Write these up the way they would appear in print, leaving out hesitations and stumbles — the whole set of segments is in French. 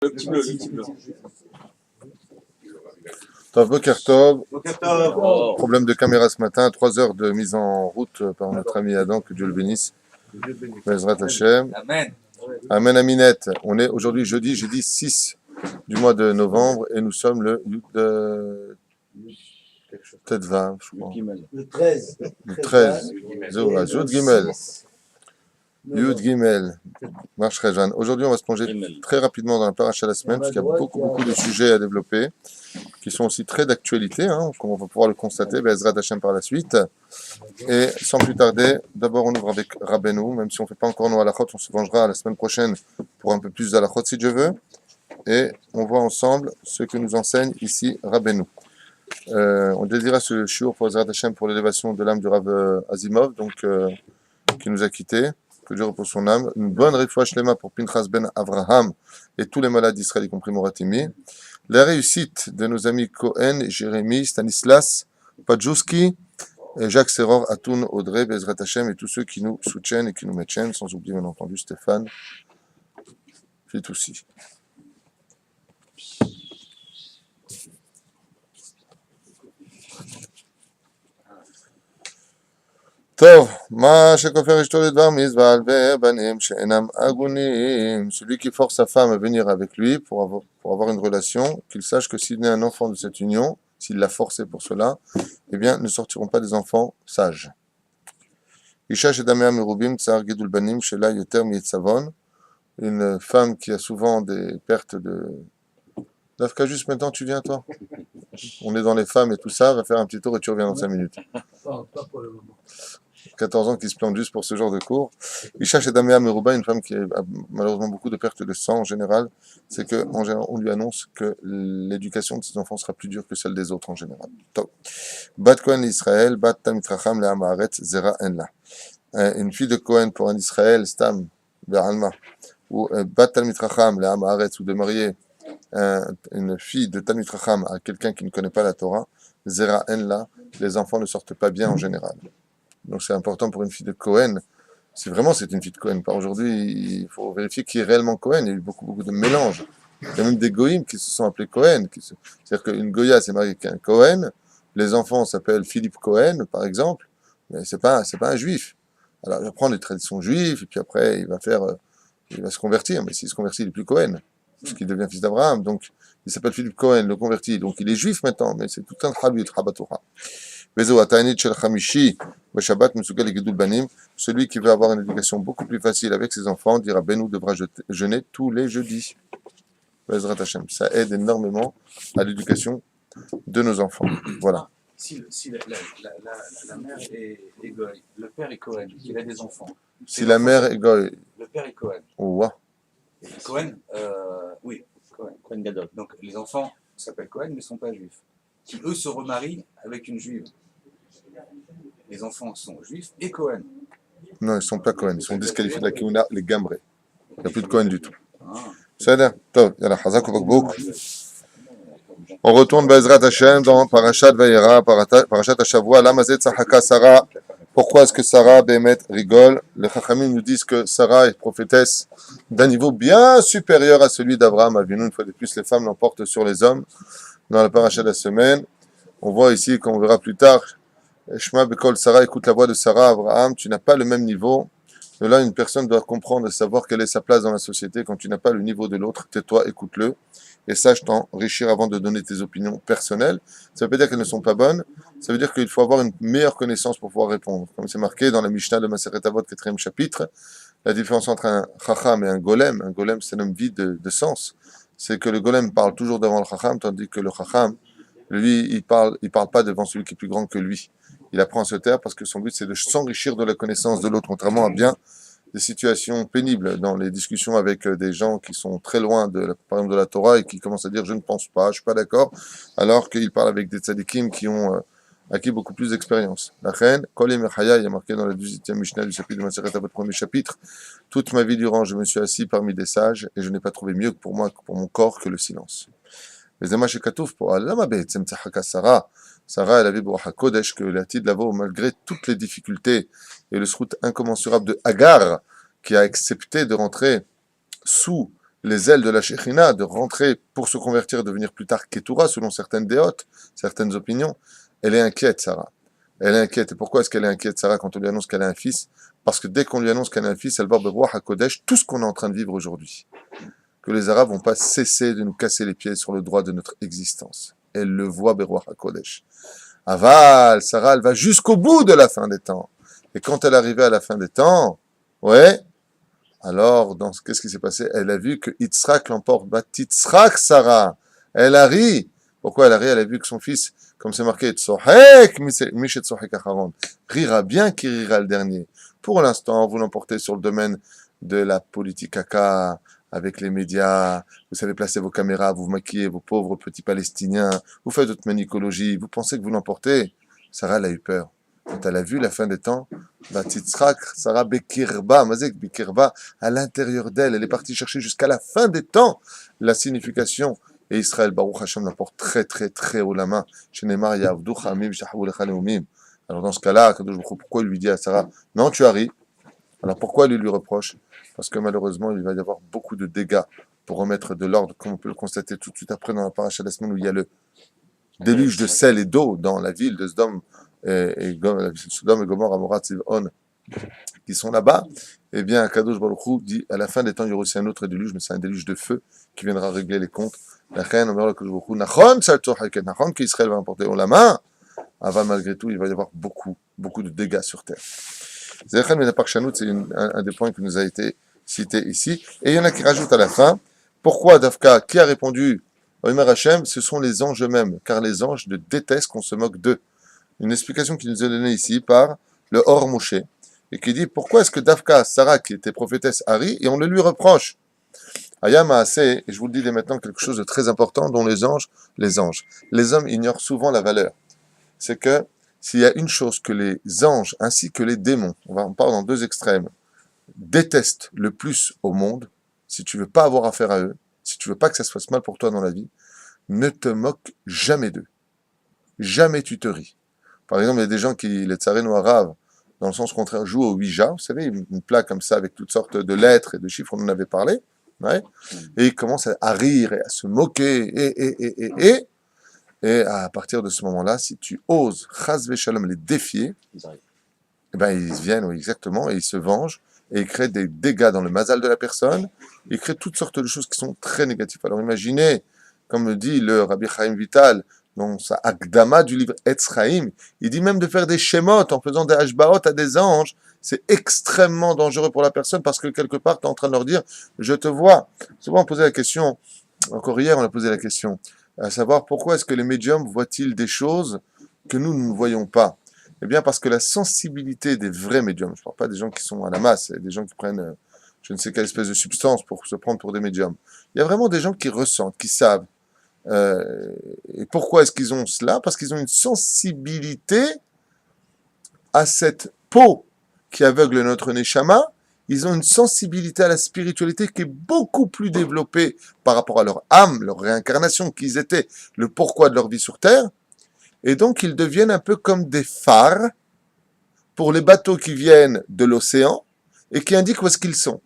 Le petit bleu, le petit bleu. Boker Tov. Oh. Problème de caméra ce matin, 3 heures de mise en route par notre ami Adam, que Dieu le bénisse. Bezrat Hashem. Amen. Amen Aminette. On est aujourd'hui jeudi 6 du mois de novembre et nous sommes le peut-être 20, je crois. Le 13. Le 13. Zoura, Yud Gimel. Yud Gimel. Marche Rejan. Aujourd'hui, on va se plonger très rapidement dans la paracha de la semaine, parce qu'il y a beaucoup de sujets à développer, qui sont aussi très d'actualité, comme on va pouvoir le constater, Bezrat Hashem par la suite. Et sans plus tarder, d'abord on ouvre avec Rabbeinu, même si on ne fait pas encore nos halachot, on se vengera la semaine prochaine pour un peu plus d'halachot si Dieu veut. Et on voit ensemble ce que nous enseigne ici Rabbeinu. On dédira ce shiur pour Bezrat Hashem pour l'élévation de l'âme du Rav Azimov, donc qui nous a quittés. Que Dieu repose son âme. Une bonne réfoua shlema pour Pinchas ben Avraham et tous les malades d'Israël, y compris Moratimi. La réussite de nos amis Cohen, Jérémy, Stanislas, Padjouski, et Jacques Serror, Atoun, Audrey, Bezrat Hashem et tous ceux qui nous soutiennent et qui nous mettent chaîne, sans oublier bien entendu Stéphane, Fitoussi. טוב, מה שכופר אשתו לדבר מזבח ובנים שאינם הגונים, celui qui force sa femme à venir avec lui pour avoir une relation, qu'il sache que s'il naît un enfant de cette union, s'il l'a forcé pour cela, eh bien, ne sortiront pas des enfants sages. Isha shedamea merubim tsar gidul banim shela yoter mietzavon, une femme qui a souvent des pertes de... Dafka, juste maintenant, tu viens, toi? On est dans les femmes et tout ça, va faire un petit tour et tu reviens dans 5 minutes. Pas pour le moment. 14 ans qui se plantent juste pour ce genre de cours. Isha Shedamea Meruba, une femme qui a malheureusement beaucoup de pertes de sang en général, c'est qu'en général, on lui annonce que l'éducation de ses enfants sera plus dure que celle des autres en général. Top. Bat Kohen Israël, Bat Tamit Racham Le'am Haaretz, Zera Enla. Une fille de Kohen pour un Israël, Stam, Be'alma, ou Bat Tamit Racham Le'am Haaretz, ou de marier une fille de Tamit Racham à quelqu'un qui ne connaît pas la Torah, Zera Enla, les enfants ne sortent pas bien en général. Donc c'est important pour une fille de Cohen. Si vraiment c'est une fille de Cohen, par aujourd'hui, il faut vérifier qui est réellement Cohen. Il y a eu beaucoup de mélanges. Il y a même des goïms qui se sont appelés Cohen. C'est-à-dire qu'une Goya s'est mariée avec un Cohen. Les enfants s'appellent Philippe Cohen, par exemple. Mais c'est pas un juif. Alors il va prendre les traditions juives, et puis après il va se convertir. Mais s'il se convertit, il n'est plus Cohen, puisqu'il devient fils d'Abraham. Donc il s'appelle Philippe Cohen, le converti. Donc il est juif maintenant, mais c'est tout un Halut Habatora. Celui qui veut avoir une éducation beaucoup plus facile avec ses enfants, dira Benou devra jeûner tous les jeudis. Ça aide énormément à l'éducation de nos enfants. Voilà. Si la mère est goy, le père est Cohen, il a des enfants. Si la mère est goy. Le père est Cohen. Ouais. Cohen, oui, Cohen Gadol. Donc les enfants s'appellent Cohen mais ne sont pas juifs. Qui eux se remarient avec une juive. Les enfants sont juifs et Cohen. Non, ils ne sont pas Cohen. Ils sont disqualifiés de la Kimouna, les Gambrés. Il n'y a plus de Cohen du tout. C'est là. On retourne Bezrat Hashem dans Parashat Vayera, Parashat Hashavua, Lamazet Sahaka Sarah. Pourquoi est-ce que Sarah, Bémet, rigole? Les Chachamim nous disent que Sarah est prophétesse d'un niveau bien supérieur à celui d'Abraham Avinu. Une fois de plus, les femmes l'emportent sur les hommes. Dans la paracha de la semaine, on voit ici, qu'on verra plus tard, Shema Bekol Sarah, écoute la voix de Sarah, Abraham, tu n'as pas le même niveau. De là, une personne doit comprendre et savoir quelle est sa place dans la société. Quand tu n'as pas le niveau de l'autre, tais-toi, écoute-le, et sache t'enrichir avant de donner tes opinions personnelles. Ça ne veut pas dire qu'elles ne sont pas bonnes, ça veut dire qu'il faut avoir une meilleure connaissance pour pouvoir répondre. Comme c'est marqué dans la Mishnah de Maseret Avot, 4e chapitre, la différence entre un chacham et un golem c'est un homme vide de sens. C'est que le golem parle toujours devant le chacham, tandis que le chacham, lui, il parle pas devant celui qui est plus grand que lui. Il apprend à se taire parce que son but, c'est de s'enrichir de la connaissance de l'autre, contrairement à bien des situations pénibles dans les discussions avec des gens qui sont très loin, par exemple, de la Torah et qui commencent à dire « je ne pense pas, je ne suis pas d'accord », alors qu'il parle avec des tzadikim qui ont acquis beaucoup plus d'expérience. La reine, Kol Yemei Chaya, il y a marqué dans la 18e Mishnah du chapitre de Maseret Avot, premier chapitre, « Toute ma vie durant, je me suis assis parmi des sages et je n'ai pas trouvé mieux pour moi, pour mon corps, que le silence. » Sarah, elle avait Boracha Kodesh, que la Tid Lavo, malgré toutes les difficultés et le srout incommensurable de Hagar, qui a accepté de rentrer sous les ailes de la Shekhinah, de rentrer pour se convertir et devenir plus tard Ketura, selon certaines déotes, certaines opinions. Elle est inquiète, Sarah. Elle est inquiète. Et pourquoi est-ce qu'elle est inquiète, Sarah, quand on lui annonce qu'elle a un fils? Parce que dès qu'on lui annonce qu'elle a un fils, elle va Berouach HaKodesh, tout ce qu'on est en train de vivre aujourd'hui. Que les Arabes vont pas cesser de nous casser les pieds sur le droit de notre existence. Elle le voit, Berouach HaKodesh. Aval, Sarah, elle va jusqu'au bout de la fin des temps. Et quand elle arrivait à la fin des temps, ouais, alors, qu'est-ce qui s'est passé? Elle a vu que Yitzhak l'emporte. Bat Yitzhak, Sarah. Elle a ri. Pourquoi elle a ri? Elle a vu que son fils, comme c'est marqué, Tzohek, Mishet Tzohek Acharon, rira bien qui rira le dernier. Pour l'instant, vous l'emportez sur le domaine de la politique caca, avec les médias, vous savez placer vos caméras, vous maquillez vos pauvres petits Palestiniens, vous faites votre manicologie, vous pensez que vous l'emportez. Sarah, elle a eu peur. Quand elle a vu la fin des temps, Batitzrak, Sarah Bekirba, Mazek Bekirba, à l'intérieur d'elle, elle est partie chercher jusqu'à la fin des temps la signification. Et Israël, Baruch Hashem, l'emporte très, très, très haut la main. Chez Neymar, Yavdou, Hamim, Shahabou, Lechaneumim. Alors dans ce cas-là, pourquoi il lui dit à Sarah, non, tu as ri. Alors pourquoi il lui reproche? Parce que malheureusement, il va y avoir beaucoup de dégâts pour remettre de l'ordre, comme on peut le constater tout de suite après dans la paracha de la semaine où il y a le déluge de sel et d'eau dans la ville de Sodome et Gomorrhe, Amora, Tzivon, qui sont là-bas. Eh bien, Kadosh Baruch Hu dit, à la fin des temps, il y aura aussi un autre déluge, mais c'est un déluge de feu qui viendra régler les comptes. La reine, on verra Kadosh Baruch Hu, Nachon, Salto Haket, Nachon, qu'Israël va emporter haut la main. Avant, malgré tout, il va y avoir beaucoup de dégâts sur terre. Zerchen Menapar Shanout, c'est un des points qui nous a été cité ici. Et il y en a qui rajoutent à la fin, pourquoi Dafka, qui a répondu Omer Hashem, ce sont les anges eux-mêmes, car les anges détestent qu'on se moque d'eux. Une explication qui nous est donnée ici par le Or Moshe, et qui dit pourquoi est-ce que Dafka, Sarah, qui était prophétesse, a ri, et on le lui reproche. Ayam Maaseh, et je vous le dis dès maintenant quelque chose de très important, dont les hommes ignorent souvent la valeur. C'est que s'il y a une chose que les anges ainsi que les démons, on parle dans deux extrêmes, détestent le plus au monde, si tu veux pas avoir affaire à eux, si tu veux pas que ça se fasse mal pour toi dans la vie, ne te moque jamais d'eux. Jamais tu te ris. Par exemple, il y a des gens qui, les tsareno arabes, dans le sens contraire, jouent au Ouija, vous savez, une plaque comme ça avec toutes sortes de lettres et de chiffres, on en avait parlé, ouais, et ils commencent à rire et à se moquer, et à partir de ce moment-là, si tu oses, chas v'shalom, les défier, eh ben, ils viennent, oui, exactement, et ils se vengent, et ils créent des dégâts dans le mazal de la personne, ils créent toutes sortes de choses qui sont très négatives. Alors imaginez, comme le dit le Rabbi Chaim Vital, dans sa Akdama du livre Etz Chaim, il dit même de faire des shémot en faisant des hashbaot à des anges, c'est extrêmement dangereux pour la personne, parce que quelque part, tu es en train de leur dire, je te vois. Souvent on posait la question, encore hier on a posé la question, à savoir pourquoi est-ce que les médiums voient-ils des choses que nous ne voyons pas? Eh bien parce que la sensibilité des vrais médiums, je ne parle pas des gens qui sont à la masse, des gens qui prennent je ne sais quelle espèce de substance pour se prendre pour des médiums. Il y a vraiment des gens qui ressentent, qui savent. Et pourquoi est-ce qu'ils ont cela? Parce qu'ils ont une sensibilité à cette peau qui aveugle notre neshama. Ils ont une sensibilité à la spiritualité qui est beaucoup plus développée par rapport à leur âme, leur réincarnation, qu'ils étaient, le pourquoi de leur vie sur Terre. Et donc, ils deviennent un peu comme des phares pour les bateaux qui viennent de l'océan et qui indiquent où est-ce qu'ils sont.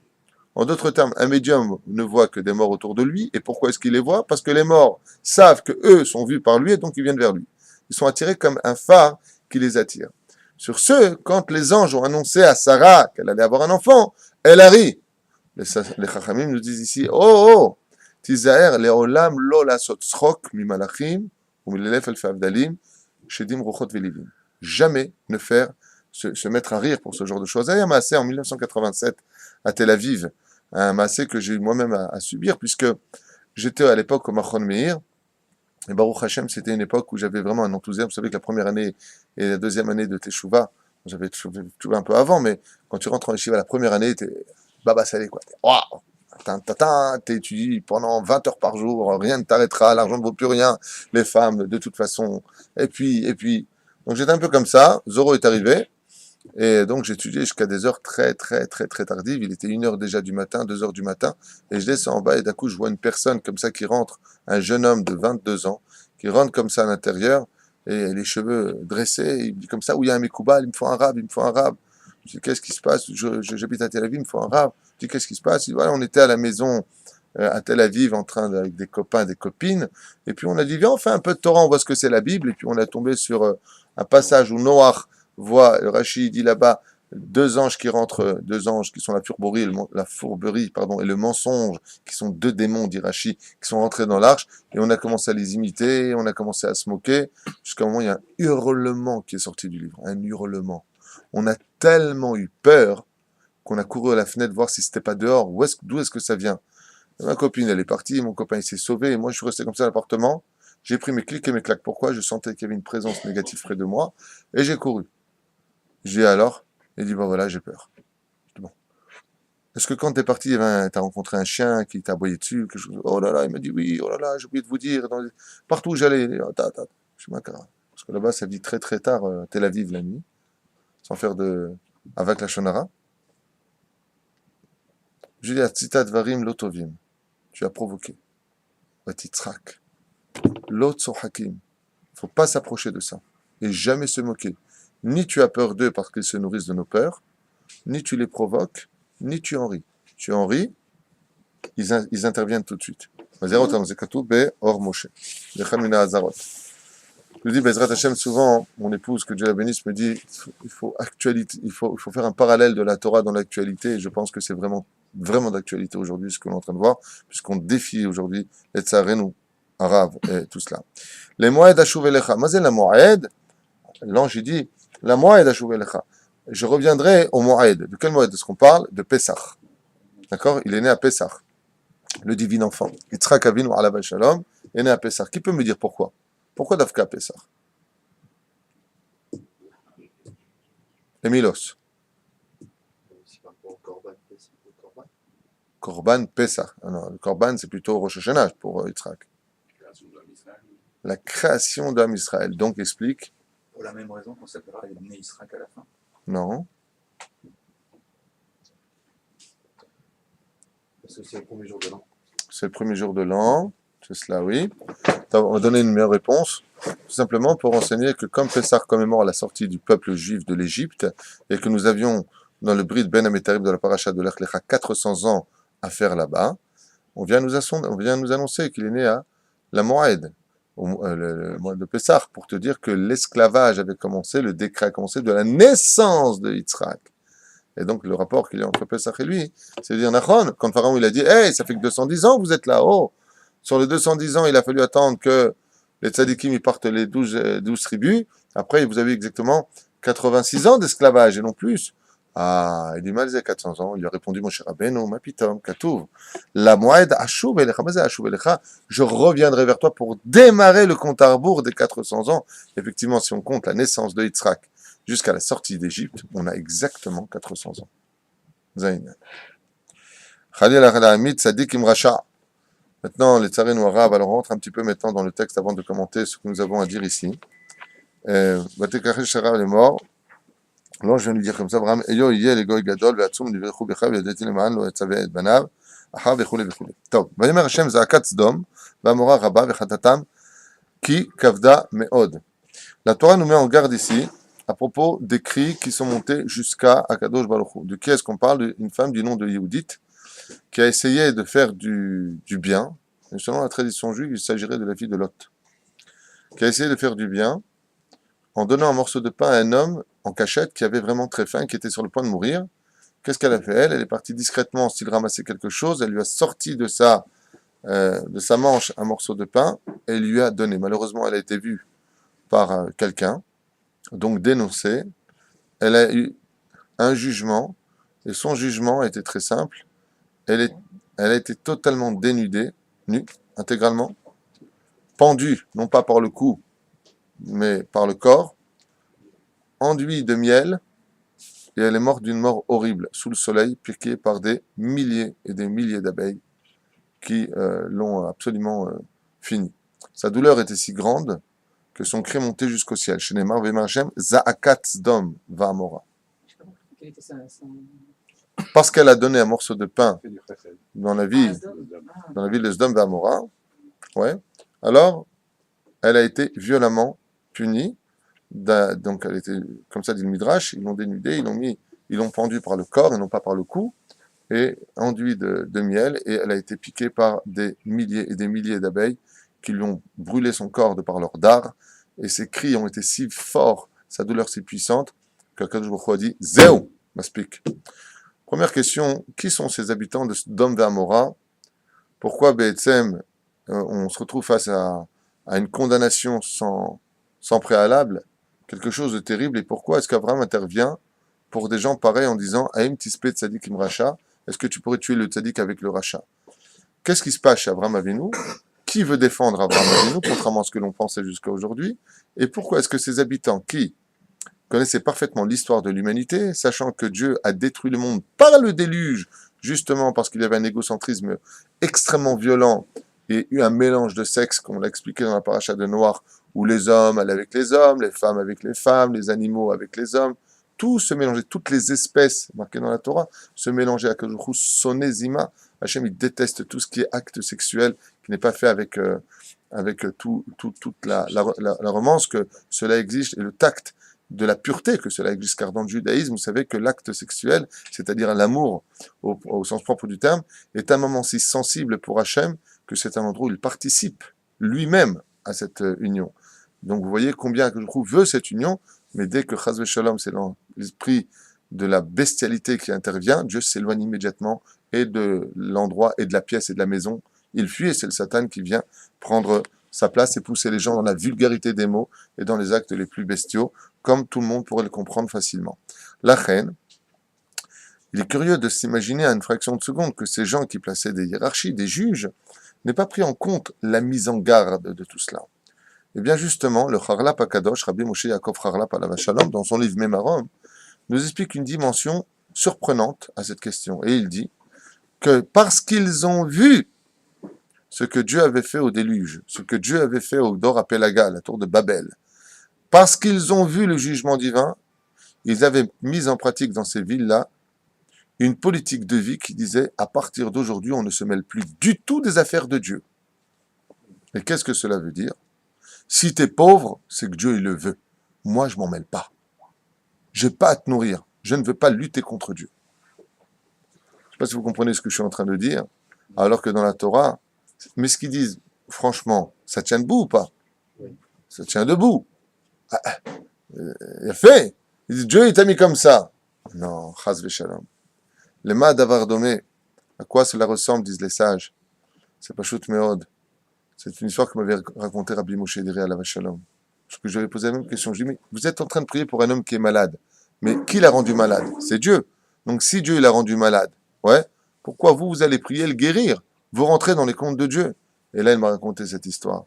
En d'autres termes, un médium ne voit que des morts autour de lui. Et pourquoi est-ce qu'il les voit? Parce que les morts savent que eux sont vus par lui et donc ils viennent vers lui. Ils sont attirés comme un phare qui les attire. Sur ce, quand les anges ont annoncé à Sarah qu'elle allait avoir un enfant, elle a ri. Les Chachamim nous disent ici, oh, Tizaer leolam lo lasot tzchok mi malachim ou milelef el favdalim shedim ruchot velivim. Jamais ne faire se mettre à rire pour ce genre de choses. Il y a un maasé en 1987 à Tel Aviv, un maasé que j'ai eu moi-même à subir, puisque j'étais à l'époque au Machon Meir, et Baruch Hashem, c'était une époque où j'avais vraiment un enthousiasme. Vous savez que la première année et la deuxième année de Teshuvah, j'avais Teshuvah un peu avant, mais quand tu rentres en Yeshiva, la première année, t'es Baba Salé, quoi. Waouh! T'étudies pendant 20 heures par jour, rien ne t'arrêtera, l'argent ne vaut plus rien, les femmes, de toute façon. Et puis. Donc j'étais un peu comme ça, Zoro est arrivé, et donc j'étudiais jusqu'à des heures très tardives. Il était 1h déjà du matin, 2h du matin, et je descends en bas, et d'un coup je vois une personne comme ça qui rentre, un jeune homme de 22 ans, qui rentre comme ça à l'intérieur, et les cheveux dressés, il me dit comme ça, où il y a un Mekoubal, il me faut un rab, il me faut un rab. Je dis, qu'est-ce qui se passe? J'habite à Tel Aviv, il me faut un rab. Je dis, qu'est-ce qui se passe? Il dit, voilà, on était à la maison à Tel Aviv en train avec des copains, des copines. Et puis on a dit, viens, on fait un peu de Torah, on voit ce que c'est la Bible. Et puis on a tombé sur un passage où Noach voit, Rashi dit là-bas, deux anges qui rentrent, deux anges qui sont la fourberie, pardon, et le mensonge, qui sont deux démons, dit Rashi, qui sont rentrés dans l'arche. Et on a commencé à les imiter, on a commencé à se moquer, jusqu'à un moment, il y a un hurlement qui est sorti du livre, un hurlement. On a tellement eu peur qu'on a couru à la fenêtre voir si c'était pas dehors. D'où est-ce que ça vient? Ma copine, elle est partie, mon copain, il s'est sauvé, et moi, je suis resté comme ça à l'appartement. J'ai pris mes clics et mes claques. Pourquoi? Je sentais qu'il y avait une présence négative près de moi, et j'ai couru. J'ai dit alors, il dit, bon voilà, j'ai peur. Je dis, bon. Est-ce que quand t'es parti, t'as rencontré un chien qui t'a aboyé dessus, quelque chose? Oh là là, il m'a dit oui, oh là là, j'ai oublié de vous dire. Partout où j'allais, je suis macara. Parce que là-bas, ça vit très très tard, Tel Aviv la nuit, sans faire avec la shonara. Je lui ai dit, Tzita Dvarim Lotovim. Tu as provoqué. Vatitzrak. Lot Hakim. Faut pas s'approcher de ça. Et jamais se moquer. Ni tu as peur d'eux parce qu'ils se nourrissent de nos peurs, ni tu les provoques, ni tu en ris. Tu en ris, ils interviennent tout de suite. Je dis, Bezrat Hashem, souvent, mon épouse, que Dieu la bénisse, me dit, il faut faire un parallèle de la Torah dans l'actualité, et je pense que c'est vraiment d'actualité aujourd'hui, ce que l'on est en train de voir, puisqu'on défie aujourd'hui les tsarenu, arabes, et tout cela. Les moed ashuv elecha. Mazé la moed, l'ange, il dit, la moed ashuv elecha. Je reviendrai au moed. De quel moed est-ce qu'on parle? De Pessah. D'accord? Il est né à Pessah, le divin enfant. Yitzhak Avinu alav shalom est né à Pessah. Qui peut me dire pourquoi? Pourquoi Dafka Pessah? Emilos. Korban Pessah. Non, le Korban, c'est plutôt Rosh Hashanah pour Yitzhak. La création d'Am Israël. Donc, explique. Pour la même raison qu'on s'appellera les Bnei Israël à la fin. Non. Parce que c'est le premier jour de l'an. C'est le premier jour de l'an. C'est cela, oui. On va donner une meilleure réponse. Tout simplement pour enseigner que comme Pessah commémore la sortie du peuple juif de l'Égypte, et que nous avions dans le Brit Ben Amétarib de la paracha de Lech Lecha 400 ans à faire là-bas, on vient nous annoncer qu'il est né à la Moed, le mois de Pessah, pour te dire que l'esclavage avait commencé, le décret a commencé de la naissance de Yitzhak. Et donc, le rapport qu'il y a entre Pessah et lui, c'est de dire, Nachon, quand Pharaon il a dit, hey, ça fait que 210 ans que vous êtes là, oh, sur les 210 ans, il a fallu attendre que les tzadikim ils partent les 12 tribus, après vous avez exactement 86 ans d'esclavage et non plus. Ah, il dit mal, il a 400 ans, il a répondu, mon cher Rabbeinu, ma pitom, katouv, la moed ashuv elecha, mais ashuv elecha, je reviendrai vers toi pour démarrer le compte à rebours des 400 ans. Effectivement, si on compte la naissance de Yitzhak jusqu'à la sortie d'Égypte, on a exactement 400 ans. Zayn. Khalil al-Hamid, Sadiq Imracha. Maintenant, les tsarins arabes, alors on rentre un petit peu maintenant dans le texte avant de commenter ce que nous avons à dire ici. Batekachel Shara est mort. Alors je viens de lui dire comme ça, Abraham, Eyo yeh le goy gadol ve'atzum nivrechu becha ve'yadeti leman lo etzaveh et banav, achav vechule vechule. Tov, vayomer Hashem za'akat Sdom, va'amora rabba ve'chatatam, ki kavda me'od. La Torah nous met en garde ici à propos des cris qui sont montés jusqu'à Akadosh Baruch Hu. De qui est-ce qu'on parle? D'une femme du nom de Yehudit, qui a essayé de faire du bien, et selon la tradition juive, il s'agirait de la fille de Lot, qui a essayé de faire du bien en donnant un morceau de pain à un homme en cachette qui avait vraiment très faim, qui était sur le point de mourir. Qu'est-ce qu'elle a fait? Elle est partie discrètement, s'il ramassait quelque chose, elle lui a sorti de sa manche un morceau de pain et lui a donné. Malheureusement, elle a été vue par quelqu'un, donc dénoncée. Elle a eu un jugement, et son jugement était très simple. Elle a été totalement dénudée, nue, intégralement, pendue, non pas par le cou, mais par le corps, enduite de miel, et elle est morte d'une mort horrible, sous le soleil, piquée par des milliers et des milliers d'abeilles qui l'ont absolument fini. Sa douleur était si grande que son cri montait jusqu'au ciel. Chez Neymar, Vemarchem, Za'akat Sdom Va'amora. Parce qu'elle a donné un morceau de pain dans la ville de Sdom Va'amora, ouais, alors elle a été violemment punie. Donc elle était, comme ça dit le Midrash, ils l'ont dénudée, ils l'ont pendue par le corps et non pas par le cou, et enduit de miel, et elle a été piquée par des milliers et des milliers d'abeilles qui lui ont brûlé son corps de par leur dard, et ses cris ont été si forts, sa douleur si puissante, qu'Akadosh Baruch Hu a dit Zéou, Maspik. Première question, qui sont ces habitants de Sodome et Amora? Pourquoi Be'etzem, on se retrouve face à une condamnation sans préalable, quelque chose de terrible, et pourquoi est-ce qu'Abraham intervient pour des gens pareils en disant Aïm tispe tzadik im racha, est-ce que tu pourrais tuer le tzadik avec le rachat? Qu'est-ce qui se passe chez Abraham Avinu? Qui veut défendre Abraham Avinu, contrairement à ce que l'on pensait jusqu'à aujourd'hui? Et pourquoi est-ce que ces habitants qui connaissaient parfaitement l'histoire de l'humanité, sachant que Dieu a détruit le monde par le déluge, justement parce qu'il y avait un égocentrisme extrêmement violent et eu un mélange de sexe, comme on l'a expliqué dans la paracha de Noach, où les hommes allaient avec les hommes, les femmes avec les femmes, les animaux avec les hommes, tout se mélangeait, toutes les espèces marquées dans la Torah se mélangeaient à Kadosh Sonezima. Hachem, il déteste tout ce qui est acte sexuel, qui n'est pas fait avec toute la romance que cela existe, et le tact de la pureté que cela existe, car dans le judaïsme, vous savez que l'acte sexuel, c'est-à-dire l'amour au sens propre du terme, est un moment si sensible pour Hachem que c'est un endroit où il participe lui-même à cette union. Donc vous voyez combien que je trouve veut cette union, mais dès que Chaz Shalom, c'est l'esprit de la bestialité qui intervient, Dieu s'éloigne immédiatement et de l'endroit et de la pièce et de la maison. Il fuit et c'est le Satan qui vient prendre sa place et pousser les gens dans la vulgarité des mots et dans les actes les plus bestiaux, comme tout le monde pourrait le comprendre facilement. La reine, il est curieux de s'imaginer à une fraction de seconde que ces gens qui plaçaient des hiérarchies, des juges, n'aient pas pris en compte la mise en garde de tout cela. Et bien justement, le Charlap HaKadosh, Rabbi Moshe Yaakov Charlap Alav Shalom, dans son livre Mémarom, nous explique une dimension surprenante à cette question. Et il dit que parce qu'ils ont vu ce que Dieu avait fait au déluge, ce que Dieu avait fait au Dor HaPelaga, la tour de Babel, parce qu'ils ont vu le jugement divin, ils avaient mis en pratique dans ces villes-là une politique de vie qui disait à partir d'aujourd'hui, on ne se mêle plus du tout des affaires de Dieu. Et qu'est-ce que cela veut dire? Si tu es pauvre, c'est que Dieu il le veut. Moi, je m'en mêle pas. Je n'ai pas à te nourrir. Je ne veux pas lutter contre Dieu. Je ne sais pas si vous comprenez ce que je suis en train de dire, alors que dans la Torah, mais ce qu'ils disent, franchement, ça tient debout ou pas? Ça tient debout. Il a fait. Il dit, Dieu il t'a mis comme ça. Non, chas v'shalom. Le ma d'avoir domé, à quoi cela ressemble, disent les sages? C'est pas chout meod. C'est une histoire que m'avait raconté Rabbi Moshe Deri Alav Shalom. Parce que je lui ai posé la même question. Je lui ai dit, mais vous êtes en train de prier pour un homme qui est malade. Mais qui l'a rendu malade? C'est Dieu. Donc si Dieu l'a rendu malade, ouais, pourquoi vous allez prier le guérir? Vous rentrez dans les comptes de Dieu. Et là, il m'a raconté cette histoire.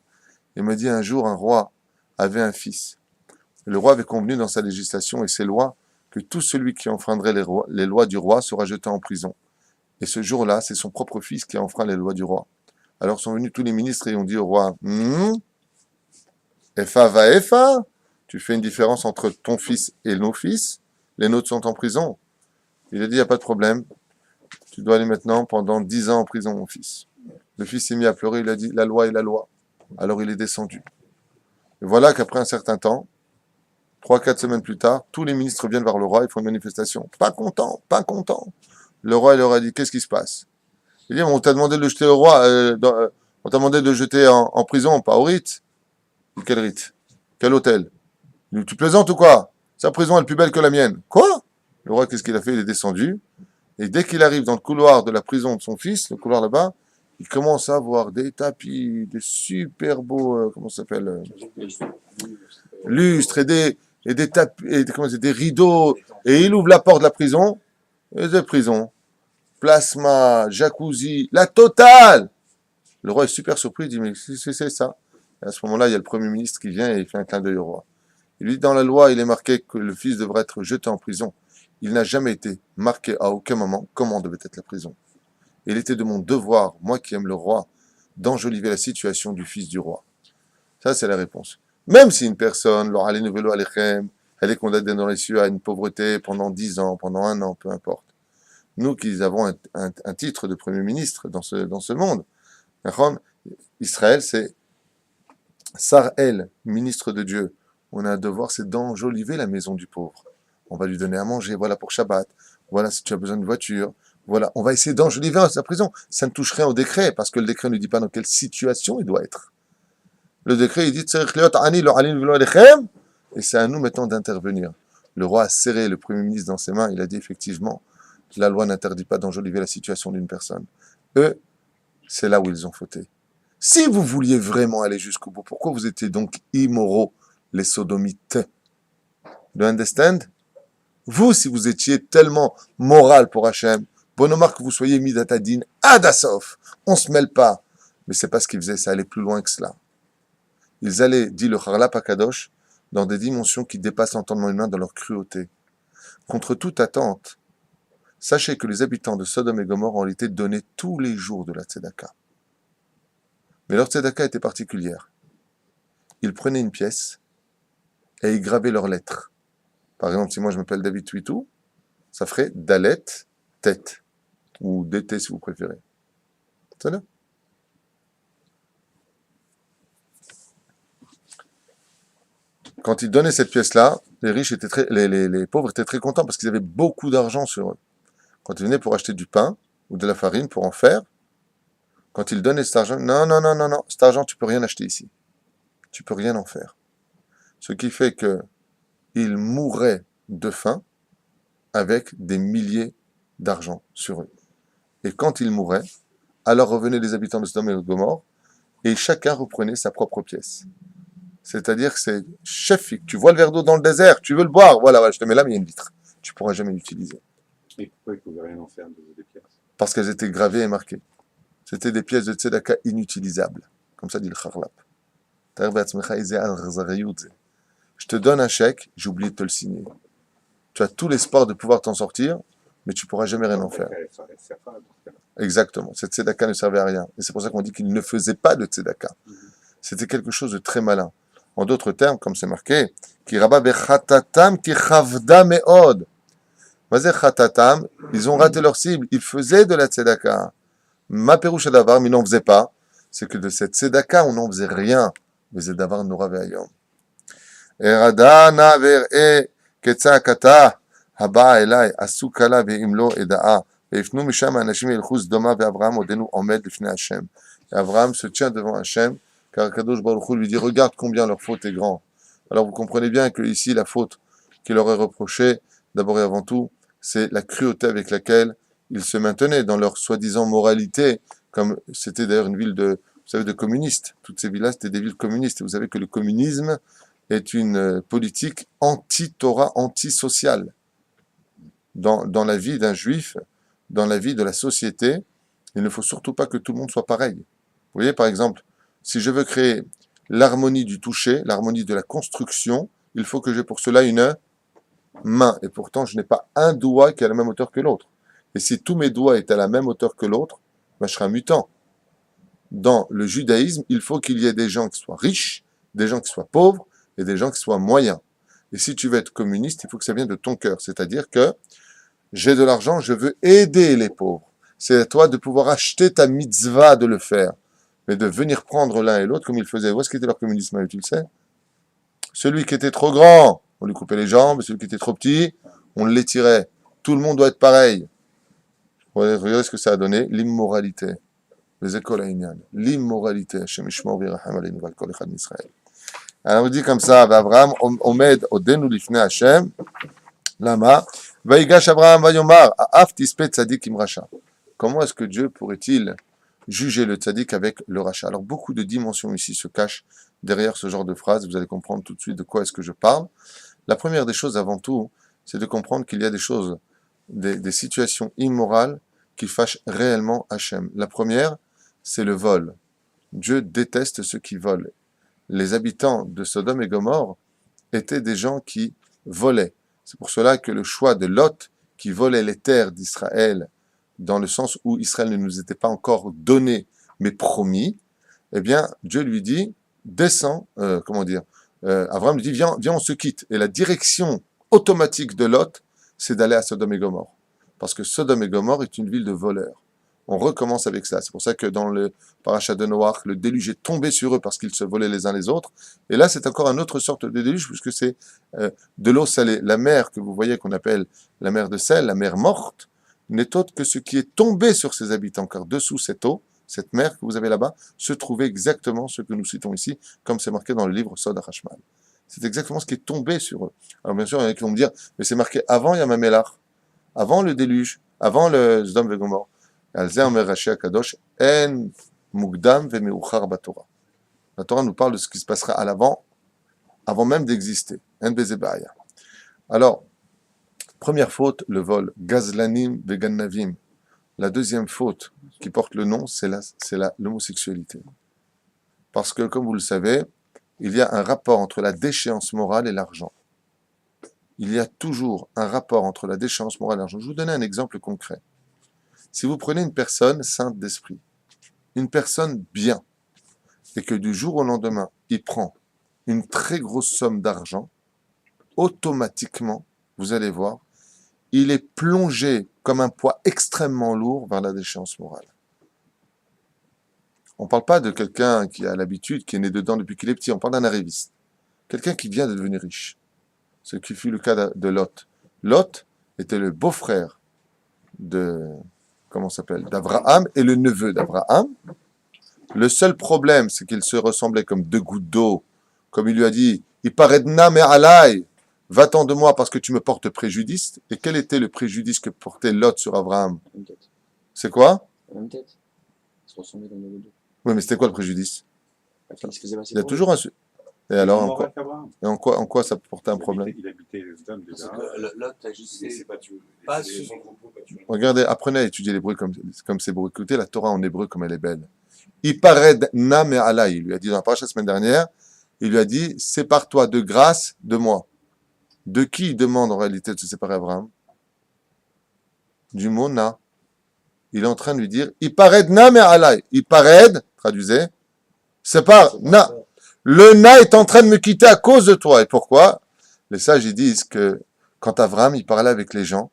Il m'a dit un jour, un roi avait un fils. Et le roi avait convenu dans sa législation et ses lois que tout celui qui enfreindrait les lois du roi sera jeté en prison. Et ce jour-là, c'est son propre fils qui a enfreint les lois du roi. Alors sont venus tous les ministres et ont dit au roi, Efa va Efa, tu fais une différence entre ton fils et nos fils, les nôtres sont en prison. Il a dit, il n'y a pas de problème, tu dois aller maintenant pendant 10 ans en prison, mon fils. Le fils s'est mis à pleurer, il a dit, la loi est la loi. Alors il est descendu. Et voilà qu'après un certain temps, 3-4 semaines plus tard, tous les ministres viennent vers le roi, ils font une manifestation. Pas content, pas content. Le roi il leur a dit, qu'est-ce qui se passe? Il dit, on t'a demandé de le jeter au roi, on t'a demandé de le jeter en prison, pas au rite. Quel rite? Quel hôtel? Il dit, tu plaisantes ou quoi? Sa prison est plus belle que la mienne. Quoi? Le roi, qu'est-ce qu'il a fait? Il est descendu. Et dès qu'il arrive dans le couloir de la prison de son fils, le couloir là-bas, il commence à voir des tapis, des super beaux, comment ça s'appelle? Lustres et des tapis, des rideaux. Et il ouvre la porte de la prison. Et de prison. Plasma, jacuzzi, la totale. Le roi est super surpris, il dit, mais c'est ça. Et à ce moment-là, il y a le Premier ministre qui vient et il fait un clin d'œil au roi. Il lui dit, dans la loi, il est marqué que le fils devrait être jeté en prison. Il n'a jamais été marqué à aucun moment comment devait être la prison. Il était de mon devoir, moi qui aime le roi, d'enjoliver la situation du fils du roi. Ça, c'est la réponse. Même si une personne, elle est condamnée dans les cieux à une pauvreté pendant 10 ans, pendant 1 an, peu importe. Nous qui avons un titre de Premier ministre dans ce monde, Israël, c'est Sar'el, ministre de Dieu. On a un devoir, c'est d'enjoliver la maison du pauvre. On va lui donner à manger, voilà pour Shabbat. Voilà si tu as besoin de voiture. Voilà, on va essayer d'enjoliver sa prison. Ça ne touche rien au décret, parce que le décret ne dit pas dans quelle situation il doit être. Le décret, il dit, et c'est à nous maintenant d'intervenir. Le roi a serré le Premier ministre dans ses mains, il a dit effectivement, la loi n'interdit pas d'enjoliver la situation d'une personne. Eux, c'est là où ils ont fauté. Si vous vouliez vraiment aller jusqu'au bout, pourquoi vous étiez donc immoraux, les sodomites? Do you understand? Vous, si vous étiez tellement moral pour Hachem, bonhomar que vous soyez mis d'Atadine, Adasof, on se mêle pas. Mais c'est pas ce qu'ils faisaient, ça allait plus loin que cela. Ils allaient, dit le Charlap Akadosh, dans des dimensions qui dépassent l'entendement humain dans leur cruauté. Contre toute attente, sachez que les habitants de Sodome et Gomorrhe ont été donnés tous les jours de la Tzedaka. Mais leur Tzedaka était particulière. Ils prenaient une pièce et ils gravaient leurs lettres. Par exemple, si moi je m'appelle David Twitou, ça ferait Dalet, tête. Ou DT si vous préférez. C'est là. Quand ils donnaient cette pièce-là, les riches étaient les pauvres étaient très contents parce qu'ils avaient beaucoup d'argent sur eux. Quand ils venaient pour acheter du pain ou de la farine pour en faire, quand ils donnaient cet argent, non, cet argent tu peux rien acheter ici. Tu peux rien en faire. Ce qui fait que ils mouraient de faim avec des milliers d'argent sur eux. Et quand ils mouraient, alors revenaient les habitants de Sodome et de Gomorrhe et chacun reprenait sa propre pièce. C'est-à-dire que c'est chef, tu vois le verre d'eau dans le désert, tu veux le boire, voilà, je te mets là, mais il y a une vitre. Tu ne pourras jamais l'utiliser. Et pourquoi il ne pouvait rien en faire des pièces? Parce qu'elles étaient gravées et marquées. C'était des pièces de tzedaka inutilisables. Comme ça dit le Charlap. Je te donne un chèque, j'ai oublié de te le signer. Tu as tout l'espoir de pouvoir t'en sortir, mais tu ne pourras jamais rien en faire. Exactement. Cette tzedaka ne servait à rien. Et c'est pour ça qu'on dit qu'il ne faisait pas de tzedaka. C'était quelque chose de très malin. En d'autres termes, comme c'est marqué, ils ont raté leur cible. Ils faisaient de la tzedaka. Ma perouche d'avar, mais ils n'en faisaient pas. C'est que de cette tzedaka, on n'en faisait rien. Mais c'est d'avar nora ve'ayom. Eradana ver'e ketzakata haba elai asukala ve'imlo eda'a ve'ifnu misham anashim yelchus doma ve'Avraham odenu omed lifnei Hashem. Et Abraham se tient devant Hashem, car Kadosh Baruch Hu lui dit, regarde combien leur faute est grande. Alors vous comprenez bien que ici, la faute qu'il leur est reprochée, d'abord et avant tout, c'est la cruauté avec laquelle ils se maintenaient dans leur soi-disant moralité, comme c'était d'ailleurs une ville de, vous savez, de communistes. Toutes ces villes-là, c'était des villes communistes. Et vous savez que le communisme est une politique anti-Torah, anti-sociale. Dans la vie d'un juif, dans la vie de la société, il ne faut surtout pas que tout le monde soit pareil. Vous voyez, par exemple, si je veux créer l'harmonie du toucher, l'harmonie de la construction, il faut que j'ai pour cela une main. Et pourtant, je n'ai pas un doigt qui est à la même hauteur que l'autre. Et si tous mes doigts étaient à la même hauteur que l'autre, ben, je serais un mutant. Dans le judaïsme, il faut qu'il y ait des gens qui soient riches, des gens qui soient pauvres et des gens qui soient moyens. Et si tu veux être communiste, il faut que ça vienne de ton cœur. C'est-à-dire que j'ai de l'argent, je veux aider les pauvres. C'est à toi de pouvoir acheter ta mitzvah de le faire. Mais de venir prendre l'un et l'autre comme ils faisaient. Où est-ce qu'était leur communisme, tu le sais? Celui qui était trop grand, on lui coupait les jambes. Celui qui était trop petit, on l'étirait. Tout le monde doit être pareil. Regardez ce que ça a donné. L'immoralité. Les écoles à l'immoralité. Alors on dit comme ça, Abraham, Omed, Odenu lifnei Hashem, Lama, Vaigash Abraham, Vayomar, Af tispet tzadik im racha. Comment est-ce que Dieu pourrait-il juger le tzaddik avec le rachat? Alors beaucoup de dimensions ici se cachent derrière ce genre de phrase. Vous allez comprendre tout de suite de quoi est-ce que je parle. La première des choses avant tout, c'est de comprendre qu'il y a des choses, des situations immorales qui fâchent réellement Hachem. La première, c'est le vol. Dieu déteste ceux qui volent. Les habitants de Sodome et Gomorrhe étaient des gens qui volaient. C'est pour cela que le choix de Lot, qui volait les terres d'Israël, dans le sens où Israël ne nous était pas encore donné, mais promis, eh bien, Dieu lui dit, descends, Abraham lui dit, viens, on se quitte. Et la direction automatique de Lot, c'est d'aller à Sodome et Gomorrhe. Parce que Sodome et Gomorrhe est une ville de voleurs. On recommence avec ça. C'est pour ça que dans le parasha de Noach, le déluge est tombé sur eux parce qu'ils se volaient les uns les autres. Et là, c'est encore une autre sorte de déluge, puisque c'est de l'eau salée. La mer que vous voyez, qu'on appelle la mer de sel, la mer morte, n'est autre que ce qui est tombé sur ses habitants, car dessous cette eau, cette mer que vous avez là-bas, se trouvait exactement ce que nous citons ici, comme c'est marqué dans le livre Sod HaChashmal. C'est exactement ce qui est tombé sur eux. Alors bien sûr, il y en a qui vont me dire, mais c'est marqué avant Yamamelach, avant le déluge, avant le Sdom Vegomor. Alzeh Omer Rashi Akadosh, En Mugdam Vemeuchar Batorah. La Torah nous parle de ce qui se passera à l'avant, avant même d'exister. En Bezebaya. Alors, première faute, le vol. Gazlanim Vegannavim. La deuxième faute qui porte le nom, c'est l'homosexualité. Parce que, comme vous le savez, il y a un rapport entre la déchéance morale et l'argent. Il y a toujours un rapport entre la déchéance morale et l'argent. Je vais vous donner un exemple concret. Si vous prenez une personne sainte d'esprit, une personne bien, et que du jour au lendemain, il prend une très grosse somme d'argent, automatiquement, vous allez voir, il est plongé comme un poids extrêmement lourd vers la déchéance morale. On ne parle pas de quelqu'un qui a l'habitude, qui est né dedans depuis qu'il est petit, on parle d'un arriviste. Quelqu'un qui vient de devenir riche. Ce qui fut le cas de Lot. Lot était le beau-frère d'Abraham et le neveu d'Abraham. Le seul problème, c'est qu'ils se ressemblaient comme deux gouttes d'eau. Comme il lui a dit, Iparedna me alai, va-t'en de moi parce que tu me portes préjudice. Et quel était le préjudice que portait Lot sur Abraham? La même tête. C'est quoi? La même tête. Ils se ressemblaient dans le dos. Oui, mais c'était quoi le préjudice? Il se faisait passer Il y a pour toujours un... Et alors, Moral en quoi ça portait un problème? Il habitait les hommes Parce déjà. que l'autre agissait C'est pas tué. pas C'est sur- son propos, pas tué. Regardez, apprenez à étudier l'hébreu comme c'est beau. Écoutez la Torah en hébreu comme elle est belle. Ipared na me alai, il lui a dit dans la paracha la semaine dernière, il lui a dit, sépare-toi de grâce de moi. De qui il demande en réalité de se séparer Abraham? Du mot na. Il est en train de lui dire, Ipared na me alai. Ipared, traduisez, sépare, na. Le na est en train de me quitter à cause de toi. Et pourquoi? Les sages, ils disent que quand Abraham, il parlait avec les gens,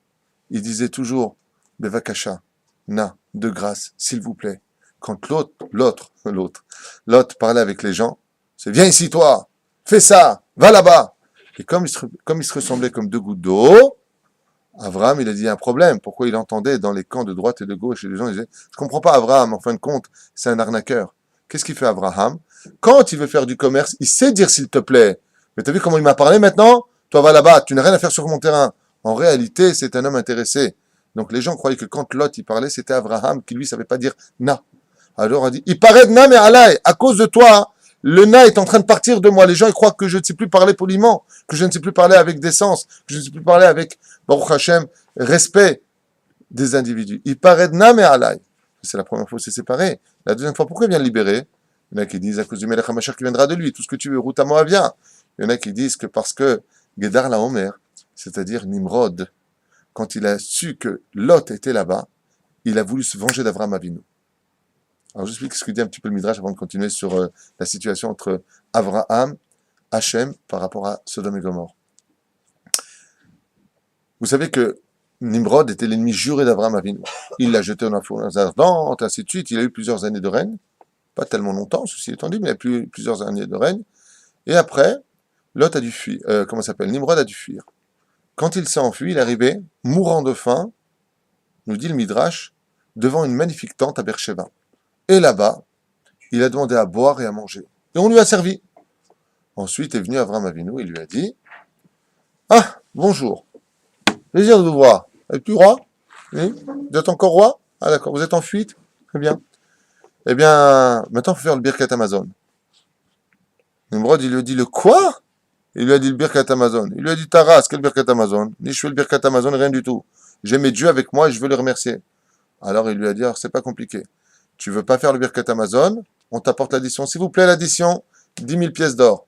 il disait toujours, Bevakasha, na, de grâce, s'il vous plaît. Quand l'autre parlait avec les gens, c'est viens ici toi, fais ça, va là-bas. Et comme il se ressemblait comme deux gouttes d'eau, Abraham, il a dit il y a un problème. Pourquoi il entendait dans les camps de droite et de gauche et les gens disaient je comprends pas Abraham, en fin de compte, c'est un arnaqueur. Qu'est-ce qu'il fait Abraham? Quand il veut faire du commerce, il sait dire s'il te plaît. Mais t'as vu comment il m'a parlé maintenant? Toi va là-bas, tu n'as rien à faire sur mon terrain. En réalité, c'est un homme intéressé. Donc les gens croyaient que quand Lot il parlait, c'était Abraham qui lui savait pas dire na. Alors on a dit, il paraît na mais alai, à cause de toi, le na est en train de partir de moi. Les gens ils croient que je ne sais plus parler poliment, que je ne sais plus parler avec décence, que je ne sais plus parler avec Baruch Hashem, respect des individus. Il paraît na mais alai. C'est la première fois où c'est séparé. La deuxième fois, pourquoi il vient le libérer? Il y en a qui disent à cause du Melech HaMashiach qui viendra de lui, tout ce que tu veux, Ruth à Moabia. Il y en a qui disent que parce que Gedar la Omer, c'est-à-dire Nimrod, quand il a su que Lot était là-bas, il a voulu se venger d'Avraham Avinu. Alors j'explique ce que dit un petit peu le Midrash avant de continuer sur la situation entre Avraham, Hachem, par rapport à Sodome et Gomorrhe. Vous savez que Nimrod était l'ennemi juré d'Avraham Avinu. Il l'a jeté dans la fournaise ardente, ainsi de suite. Il a eu plusieurs années de règne. Pas tellement longtemps, ceci étant dit, mais il a eu plusieurs années de règne. Et après, Lot a dû fuir. Nimrod a dû fuir. Quand il s'est enfui, il est arrivé, mourant de faim, nous dit le Midrash, devant une magnifique tente à Beersheba. Et là-bas, il a demandé à boire et à manger. Et on lui a servi. Ensuite est venu Avraham Avinu et lui a dit « Ah, bonjour. Plaisir de vous voir. Es-tu roi? Oui? Vous êtes encore roi? Ah d'accord, vous êtes en fuite? Très bien. Eh bien, maintenant il faut faire le Birkat Amazon. » Nimrod, il lui a dit « Le quoi ?» Il lui a dit le Birkat Amazon. Il lui a dit ta race, quel Birkat Amazon? Ni je fais le Birkat Amazon, rien du tout. J'ai mes dieux avec moi et je veux les remercier. Alors il lui a dit, alors c'est pas compliqué. Tu veux pas faire le Birkat Amazon? On t'apporte l'addition. S'il vous plaît, l'addition, 10 000 pièces d'or.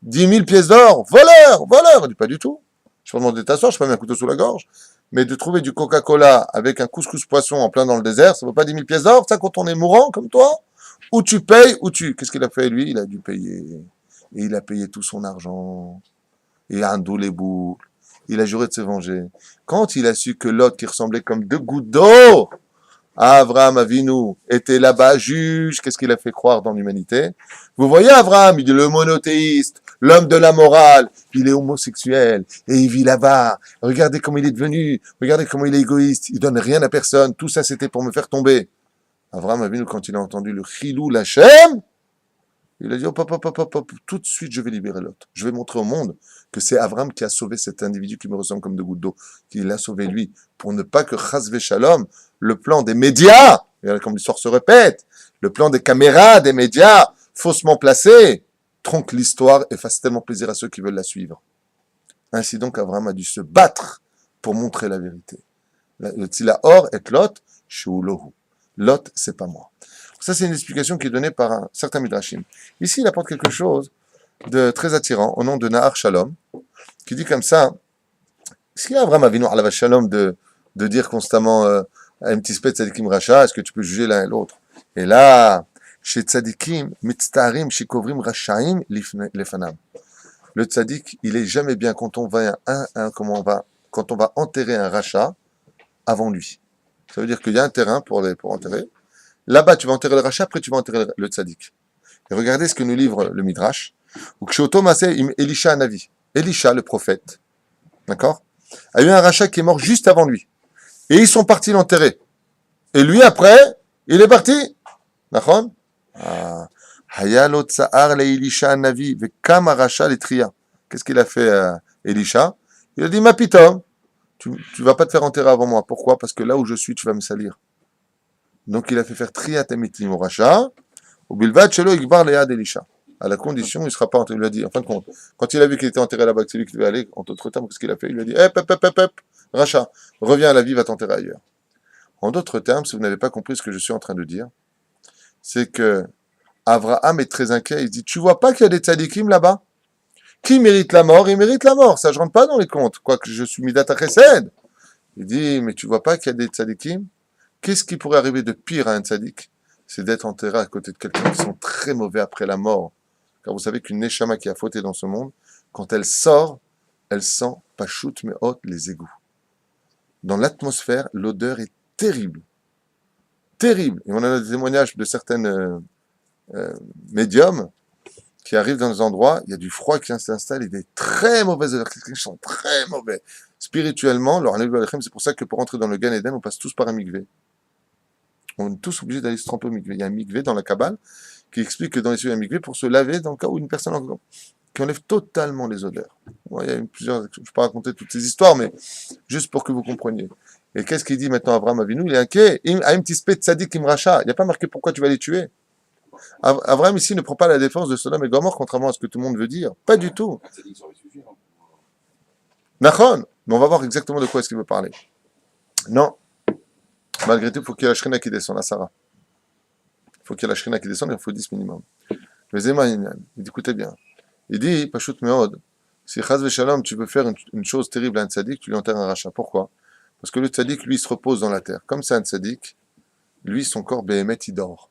10 000 pièces d'or? Voleur! Voleur! Il dit pas du tout. Je peux demander de t'asseoir, je peux mettre un couteau sous la gorge. Mais de trouver du Coca-Cola avec un couscous poisson en plein dans le désert, ça vaut pas 10 000 pièces d'or, ça quand on est mourant comme toi? Ou tu payes, ou tu... Qu'est-ce qu'il a fait lui? Il a dû payer. Et il a payé tout son argent. Et un dos les boules. Il a juré de se venger. Quand il a su que l'autre qui ressemblait comme deux gouttes d'eau, Abraham Avinu était là-bas juge. Qu'est-ce qu'il a fait croire dans l'humanité? Vous voyez Abraham, il est le monothéiste, l'homme de la morale, puis il est homosexuel, et il vit là-bas. Regardez comment il est devenu, regardez comment il est égoïste, il donne rien à personne, tout ça c'était pour me faire tomber. Abraham Avinu, quand il a entendu le Chilou Lachem, il a dit, hop, hop, hop, hop, hop, hop, tout de suite je vais libérer l'autre. Je vais montrer au monde que c'est Abraham qui a sauvé cet individu qui me ressemble comme deux gouttes d'eau, qui l'a sauvé lui, pour ne pas que Chas Shalom, le plan des médias, et comme l'histoire se répète, le plan des caméras, des médias, faussement placés, tronque l'histoire et fasse tellement plaisir à ceux qui veulent la suivre. Ainsi donc, Abraham a dû se battre pour montrer la vérité. Le Tzila Or et Lot, Shulohu. Lot, c'est pas moi. Ça, c'est une explication qui est donnée par un certain Midrashim. Ici, il apporte quelque chose de très attirant, au nom de Nahar Shalom, qui dit comme ça, est-ce qu'il y a Abraham Avinu Alav Shalom de dire constamment à un petit spet tzadikim racha, est-ce que tu peux juger l'un et l'autre? Et là, chez tzadikim, mitztarim, shikovrim rachaim lefanam. Le tzadik, il est jamais bien quand on va quand on va enterrer un rachat avant lui. Ça veut dire qu'il y a un terrain pour enterrer. Là-bas, tu vas enterrer le rachat, après tu vas enterrer le tzadik. Et regardez ce que nous livre le Midrash. Elisha Navi. Elisha, le prophète, d'accord, a eu un rachat qui est mort juste avant lui. Et ils sont partis l'enterrer. Et lui, après, il est parti. D'accord? Hayalo tsa'ar le Elisha Navi, vekam arasha le tria. Qu'est-ce qu'il a fait Elisha? Il a dit, ma pitom, tu vas pas te faire enterrer avant moi. Pourquoi? Parce que là où je suis, tu vas me salir. Donc il a fait faire triat emitim au rachat, au bilvad shelo ikbar lead Elisha. À la condition, il ne sera pas enterré. Il lui a dit, en fin de compte, quand il a vu qu'il était enterré là-bas, que c'est lui qui devait aller, en d'autres termes, qu'est-ce qu'il a fait? Il lui a dit, rachat, reviens à la vie, va t'enterrer ailleurs. En d'autres termes, si vous n'avez pas compris ce que je suis en train de dire, c'est que Abraham est très inquiet. Il dit, tu vois pas qu'il y a des tzadikim là-bas? Qui mérite la mort? Il mérite la mort. Ça, je rentre pas dans les comptes. Quoique je suis Midat HaChesed. Il dit, mais tu vois pas qu'il y a des tzadikim? Qu'est-ce qui pourrait arriver de pire à un tzadik? C'est d'être enterré à côté de quelqu'un qui sont très mauvais après la mort. Car vous savez qu'une neshama qui a fauté dans ce monde, quand elle sort, elle sent pachout mais haute les égouts. Dans l'atmosphère, l'odeur est terrible. Terrible. Et on a des témoignages de certaines médiums qui arrivent dans des endroits, il y a du froid qui s'installe et des très mauvaises odeurs. Ils sont très mauvais. Spirituellement, c'est pour ça que pour entrer dans le Gan Eden, on passe tous par un mikvé. On est tous obligés d'aller se tremper au mikvé. Il y a un mikvé dans la Kabbale qui explique que dans les cieux, il y a un mikvé pour se laver dans le cas où une personne qui enlève totalement les odeurs. Bon, il y a plusieurs, je ne vais pas raconter toutes ces histoires, mais juste pour que vous compreniez. Et qu'est-ce qu'il dit maintenant Abraham Avinu? Il est inquiet. Un petit spé de tzadik im racha. Il n'y a pas marqué pourquoi tu vas les tuer. Abraham ici ne prend pas la défense de Sodome et Gomorrhe, contrairement à ce que tout le monde veut dire. Pas du tout. Nachon. Mais on va voir exactement de quoi est-ce qu'il veut parler. Non. Malgré tout, il faut qu'il y ait la Shrina qui descende, la Sarah. Il faut qu'il y ait la Shrina qui descende, il en faut 10 minimum. Mais Zema, il dit, écoutez bien. Il dit, Pashut Meod, si Chaz Veshalom, tu veux faire une chose terrible à un tzaddik, tu lui enterres un rachat. Pourquoi? Parce que le tzaddik, lui, se repose dans la terre. Comme c'est un tzaddik, lui, son corps, Behemet, il dort.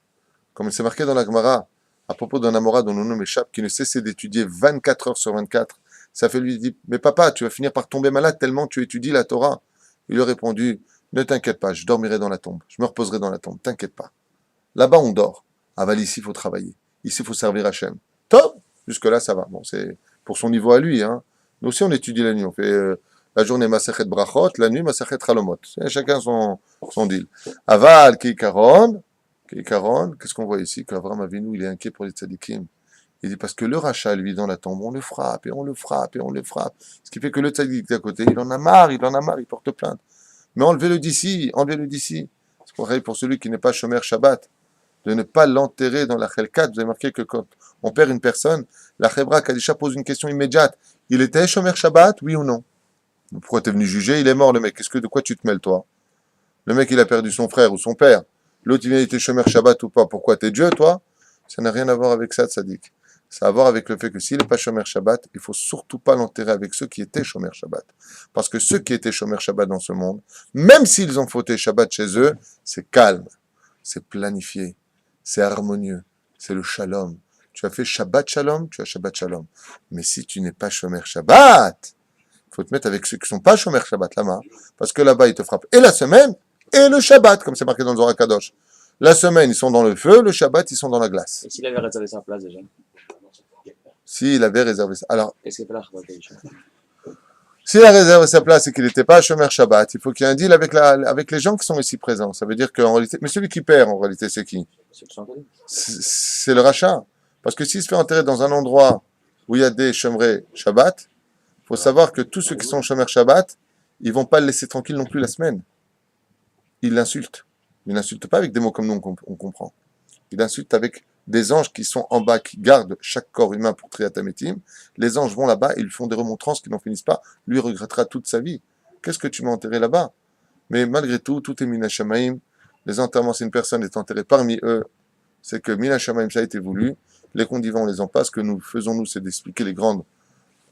Comme c'est marqué dans la Gemara, à propos d'un Amora dont le nom m'échappe, qui ne cessait d'étudier 24 heures sur 24, ça fait lui dire, mais papa, tu vas finir par tomber malade tellement tu étudies la Torah. Il lui a répondu, ne t'inquiète pas, je dormirai dans la tombe, je me reposerai dans la tombe, t'inquiète pas. Là-bas, on dort. Aval, ici, il faut travailler. Ici, il faut servir Hachem. Top! Jusque-là, ça va. Bon, c'est pour son niveau à lui, hein. Nous aussi, on étudie la nuit. On fait la journée Masachet Brachot, la nuit Masachet Halomot. C'est chacun son deal. Aval, Keikaron, qu'est-ce qu'on voit ici? Qu'Abraham Avinu, il est inquiet pour les tzadikim. Il dit parce que le rachat, lui, dans la tombe, on le frappe, et on le frappe, et on le frappe. Ce qui fait que le tzadik d'à côté, il en a marre, il porte plainte. Mais enlevez-le d'ici. C'est pareil pour celui qui n'est pas Shomer Shabbat, de ne pas l'enterrer dans la Chelkat. Vous avez marqué que quand on perd une personne, la Chebra Kadisha pose une question immédiate. Il était Shomer Shabbat, oui ou non? Pourquoi t'es venu juger? Il est mort, le mec. De quoi tu te mêles, toi? Le mec, il a perdu son frère ou son père. L'autre, il était Shomer Shabbat ou pas. Pourquoi t'es Dieu, toi? Ça n'a rien à voir avec ça, tzaddik. Ça a à voir avec le fait que s'il n'est pas Shomer Shabbat, il ne faut surtout pas l'enterrer avec ceux qui étaient Shomer Shabbat. Parce que ceux qui étaient Shomer Shabbat dans ce monde, même s'ils ont fauté Shabbat chez eux, c'est calme, c'est planifié, c'est harmonieux, c'est le shalom. Tu as fait Shabbat Shalom, tu as Shabbat Shalom. Mais si tu n'es pas Shomer Shabbat, il faut te mettre avec ceux qui ne sont pas Shomer Shabbat là-bas. Parce que là-bas, ils te frappent et la semaine et le Shabbat, comme c'est marqué dans le Zohar Kadosh. La semaine, ils sont dans le feu, le Shabbat, ils sont dans la glace. Et s'il avait réservé sa place déjà, S'il avait réservé ça. Alors, qu'est-ce qu'il fait là, Chabad Kadisha? s'il a réservé sa place et qu'il n'était pas à Shomer Shabbat, il faut qu'il y ait un deal avec les gens qui sont ici présents. Ça veut dire qu'en réalité, mais celui qui perd, en réalité, c'est qui? Ceux qui sont encodés. C'est le rachat. Parce que s'il se fait enterrer dans un endroit où il y a des Shomer Shabbat, il faut savoir que tous ceux qui sont Shomer Shabbat, ils vont pas le laisser tranquille non plus la semaine. Ils l'insultent. Ils n'insultent pas avec des mots comme nous on comprend. Ils insultent avec des anges qui sont en bas, qui gardent chaque corps humain pour Triatamétim. Les anges vont là-bas et ils font des remontrances qui n'en finissent pas. Lui regrettera toute sa vie. Qu'est-ce que tu m'as enterré là-bas? Mais malgré tout, tout est Mina Shamaim. Les enterrements, si une personne est enterrée parmi eux, c'est que Mina Shamaim, ça a été voulu. Les condivents, on les en passe. Ce que nous faisons, nous, c'est d'expliquer les grandes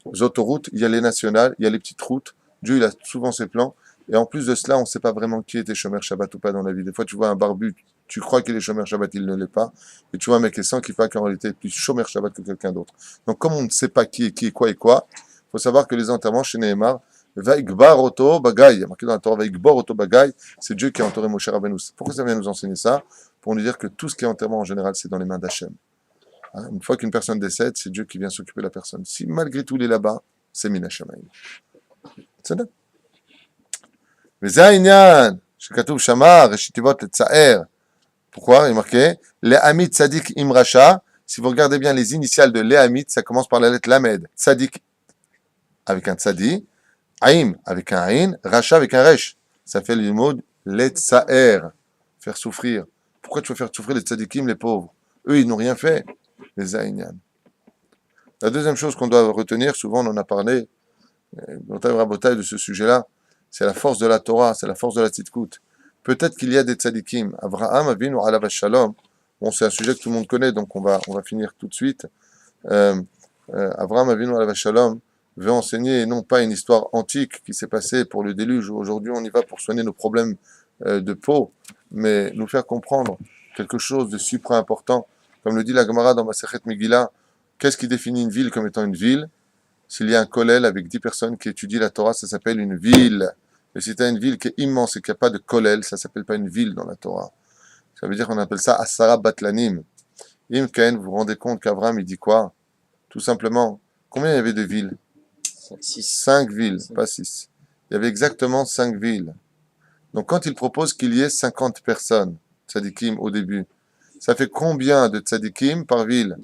autoroutes. Il y a les nationales, il y a les petites routes. Dieu, il a souvent ses plans. Et en plus de cela, on ne sait pas vraiment qui était Shomer Shabbat ou pas dans la vie. Des fois, tu vois un barbu, tu crois qu'il est Shomer Shabbat, il ne l'est pas. Et tu vois un mec qui est sans kippa qui en réalité est plus Shomer Shabbat que quelqu'un d'autre. Donc, comme on ne sait pas qui est quoi, il faut savoir que les enterrements chez Nehemar, Vaïkbar Oto Bagay, il y a marqué dans la Torah Vaïkbar Oto Bagay, c'est Dieu qui a enterré Moshe Rabbeinu. Pourquoi ça vient nous enseigner ça? Pour nous dire que tout ce qui est enterrement en général, c'est dans les mains d'Hachem. Hein, une fois qu'une personne décède, c'est Dieu qui vient s'occuper de la personne. Si malgré tout il est là-bas, c'est Mina Shamaim. C'est ça. וזה העניין שכתוב שמה, ראשית תיבות לצער. Pourquoi? Il est marqué Léhamit Tzadik Im Rasha. Si vous regardez bien les initiales de Léhamit, ça commence par la lettre Lamed. Tzadik avec un Tzadi, Aim avec un Ain, Rasha avec un Resh. Ça fait le mot Letzaer, faire souffrir. Pourquoi tu veux faire souffrir les Tzadikim, les pauvres? Eux, ils n'ont rien fait. Les Zaïnian. La deuxième chose qu'on doit retenir, souvent on en a parlé, de ce sujet-là, c'est la force de la Torah, c'est la force de la tzidkout. Peut-être qu'il y a des tzadikim. Avraham Avinu alav shalom. Bon, c'est un sujet que tout le monde connaît, donc on va finir tout de suite. Avraham Avinu alav shalom veut enseigner non pas une histoire antique qui s'est passée pour le déluge. Aujourd'hui, on y va pour soigner nos problèmes de peau, mais nous faire comprendre quelque chose de super important. Comme le dit la Gemara dans Masechet Megillah, qu'est-ce qui définit une ville comme étant une ville? S'il y a un kollel avec 10 personnes qui étudient la Torah, ça s'appelle une ville. Et si tu as une ville qui est immense et qu'il n'y a pas de kollel, ça ne s'appelle pas une ville dans la Torah. Ça veut dire qu'on appelle ça Asara Batlanim. Imken, vous vous rendez compte qu'Abraham, il dit quoi? Tout simplement, combien il y avait de villes? 5 villes, pas 6. Il y avait exactement 5 villes. Donc quand il propose qu'il y ait 50 personnes, tzadikim au début, ça fait combien de tzadikim par ville?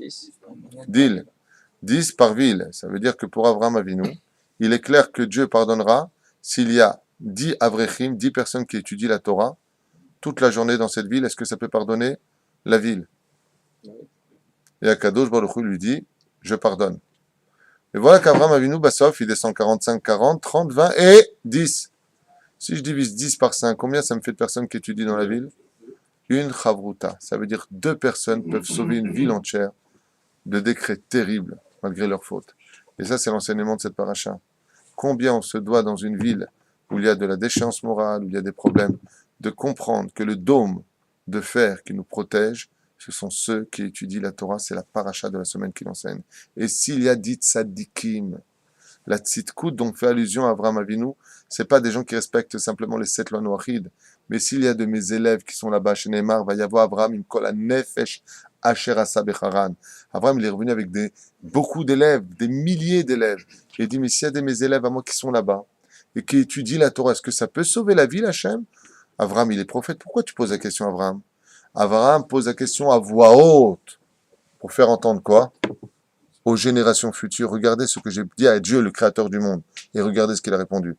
10. 10 par ville. Ça veut dire que pour Avraham Avinu, il est clair que Dieu pardonnera s'il y a 10 Avrechim, 10 personnes qui étudient la Torah, toute la journée dans cette ville. Est-ce que ça peut pardonner la ville? Et Akadosh Baruch Hu lui dit, je pardonne. Et voilà qu'Avraham Avinu, Bassof, il descend 45, 40, 30, 20 et 10. Si je divise 10 par 5, combien ça me fait de personnes qui étudient dans la ville? Une chavruta. Ça veut dire 2 personnes peuvent sauver une ville entière de décrets terribles, malgré leurs fautes. Et ça, c'est l'enseignement de cette paracha. Combien on se doit dans une ville où il y a de la déchéance morale, où il y a des problèmes, de comprendre que le dôme de fer qui nous protège, ce sont ceux qui étudient la Torah, c'est la paracha de la semaine qui l'enseigne. Et s'il y a dit tzadikim, la tzidkout dont fait allusion à Avraham Avinu, c'est pas des gens qui respectent simplement les 7 lois noachides, mais s'il y a de mes élèves qui sont là-bas chez Neymar, va y avoir Avraham im kol nefesh asher asa becharan. Avraham, il est revenu avec beaucoup d'élèves, des milliers d'élèves. Et il dit, mais s'il y a de mes élèves à moi qui sont là-bas, et qui étudient la Torah, est-ce que ça peut sauver la vie, Hachem? Avraham, il est prophète. Pourquoi tu poses la question, Avraham? Avraham pose la question à voix haute, pour faire entendre quoi? Aux générations futures. Regardez ce que j'ai dit à Dieu, le créateur du monde. Et regardez ce qu'il a répondu.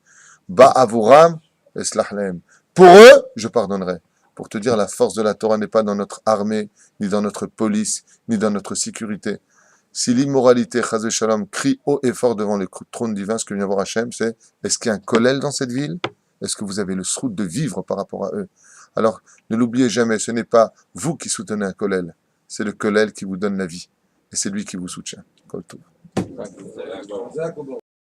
Ba'avuram eslahlem. Pour eux, je pardonnerai. Pour te dire, la force de la Torah n'est pas dans notre armée, ni dans notre police, ni dans notre sécurité. Si l'immoralité, chas shalom, crie haut et fort devant le trône divin, ce que vient voir Hachem, c'est, est-ce qu'il y a un kollel dans cette ville? Est-ce que vous avez le srout de vivre par rapport à eux? Alors, ne l'oubliez jamais, ce n'est pas vous qui soutenez un kollel, c'est le kollel qui vous donne la vie. Et c'est lui qui vous soutient. Kol tov.